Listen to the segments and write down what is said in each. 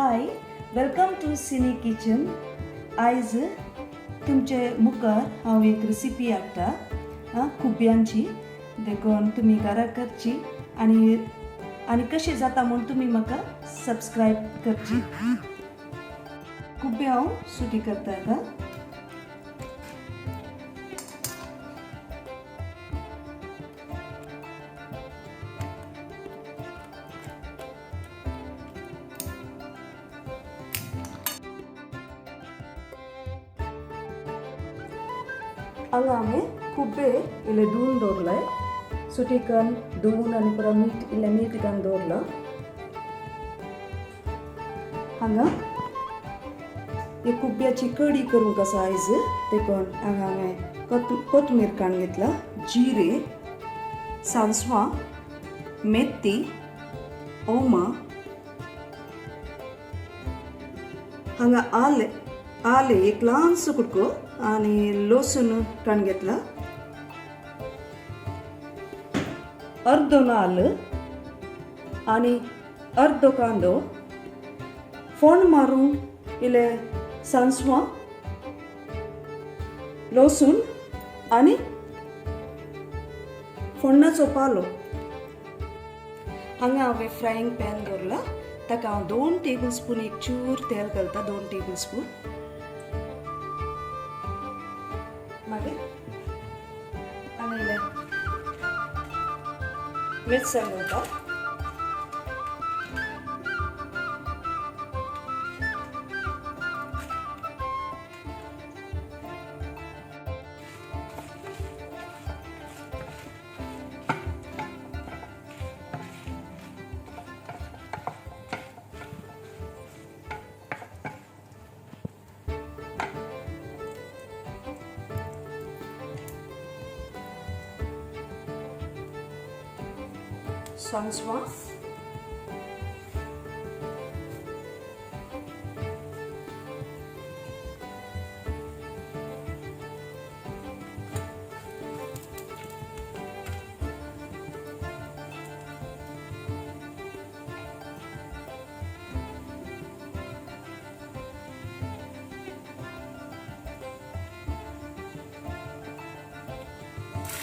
High, welcome to सिनी kitchen. आयज तुमचे मुखार हांव एक रेसिपी हाडटा खुब्यांची. देखून तुमी घरा करची आनी कशी जाता म्हूण तुमी म्हाका सबस्क्रायब करची. खुबे हांव सुटी करता आतां. हांगा हांवें खुबे इल्ले धुवन दवरले. सुटी करून धुवन आनी परत मीठ घालून दवरला. हांगा ही खुब्याची कडी करूंक आसा आयज. देखून हांगा हांवें कोथमीर काडून घेतला, जिरे, सांसवां, मेथी, ओमा. हांगा आले एक ल्हानसो कुडको आनी लसूण काडून घेतला. अर्दो नाल्ल आनी अर्दो कांदो, फोण्ण मारूंक इल्ले सांसवां, लसूण आनी फोण्णाचो पालो. हांगा हांवें फ्रायींग पॅन दवरला. ताका हांव 2 टेबल स्पून एक चूर तेल घालता. 2 टेबल स्पून. मागीर आनी इल्ले मिरसांग घालता. सांसवां,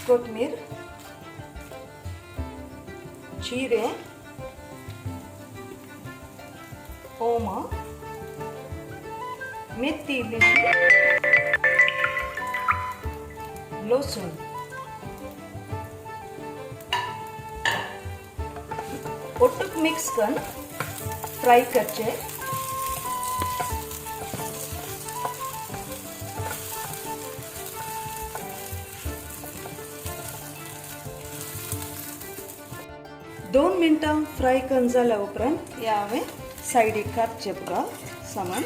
कोथमीर, जिरे, ओमा, मेथी इल्लीशी, लसूण. ಒಟ್ಟುಕ್ ಮಿಕ್ಸ್ ಕನ್ ಫ್ರೈ करचे. दोन मिनटां फ्राय करून जाल्या उपरांत हे हांवें सायडीक काडचें बघा सामान.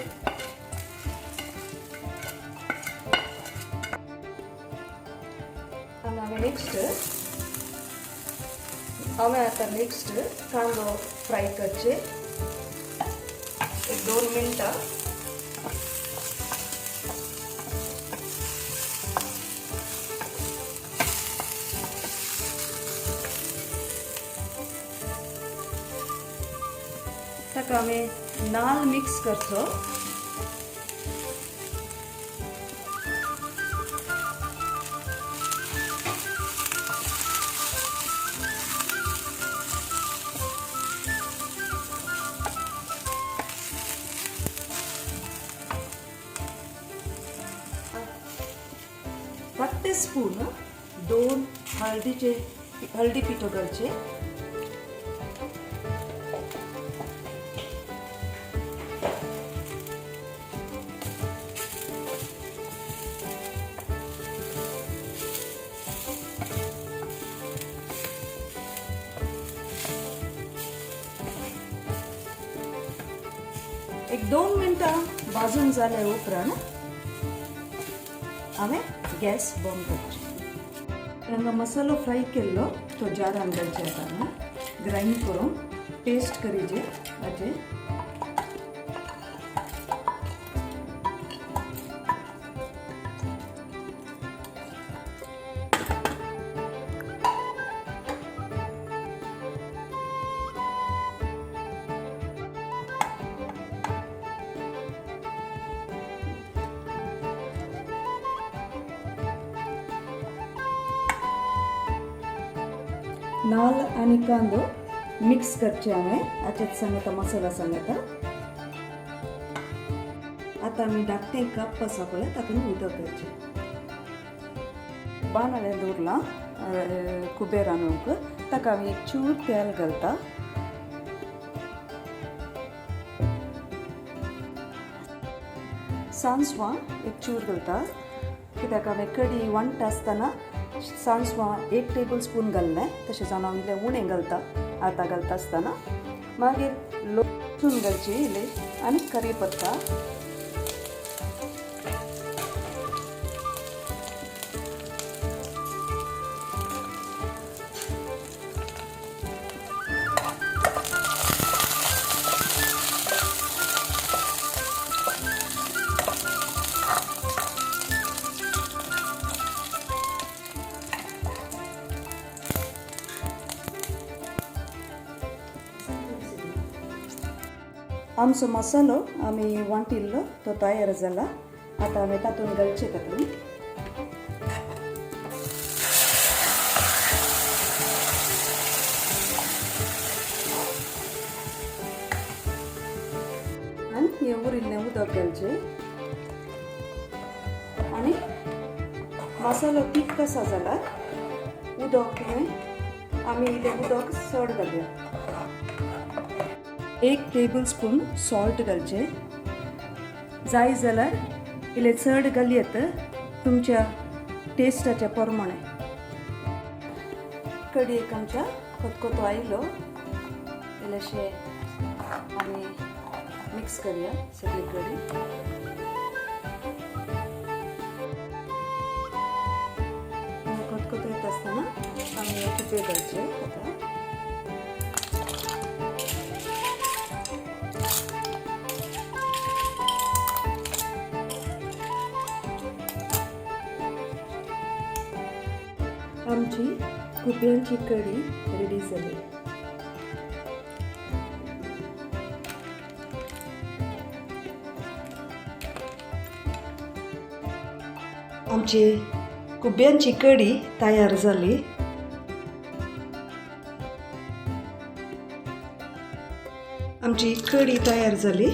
आनी हांवें आतां नेक्स्ट कांदो फ्राय करचे. एक 2 मिनटां. ताका हांवें नाल्ल मिक्स करचो. पाटे स्पून 2 हळदी पिठो घालचे. एक 2 मिनटां भाजून जाल्या उपरांत हांवें गॅस बंद करचें. हांगा मसालो फ्राय केल्लो तो जारान घालचे. आतां ग्राइंड करून पेस्ट करीचे हाचे. नाल आणि कांदो मिक्स करचे हांवें हाच्यात सांगता मसाला सांगता आता आमी धाकटें कप आसा पळय तातूंत उदक घालचें बांदलें दवरलां कुबेर रांदूंक ताका हांव एक चूर तेल घालता सांसवां एक चूर घालता कित्याक हांवें कडी वांट्टा आसतना सांसवां 1 टेबल स्पून घाल्लें तशेंच हांव इल्लें उणें घालता आतां घालता आसतना मागीर लसूण घालची इल्ली आनी करीपत्ता आमचो मसालो आमी वांटिल्लो तो तयार जाला आतां हांवें तातूंत घालचें तातूंत आनी हें उरिल्लें उदक घालचें आनी मसालो पीक कसा जाला उदक आमी इल्लें उदक चड घालया 1 टेबल स्पून सॉल्ट घालचें जाय जाल्यार इल्लें चड घालयत तुमच्या टेस्टाच्या प्रमाणे कडेक आमच्या खतखतो आयलो इल्लेशें आमी मिक्स करूया सगळी कडी खतखतो येता आसतना आमी कुबे घालचे आतां आमची कुबयांची कडी रेडी जाली आमची कुबयांची कडी तयार जाली आमची कडी तयार जाली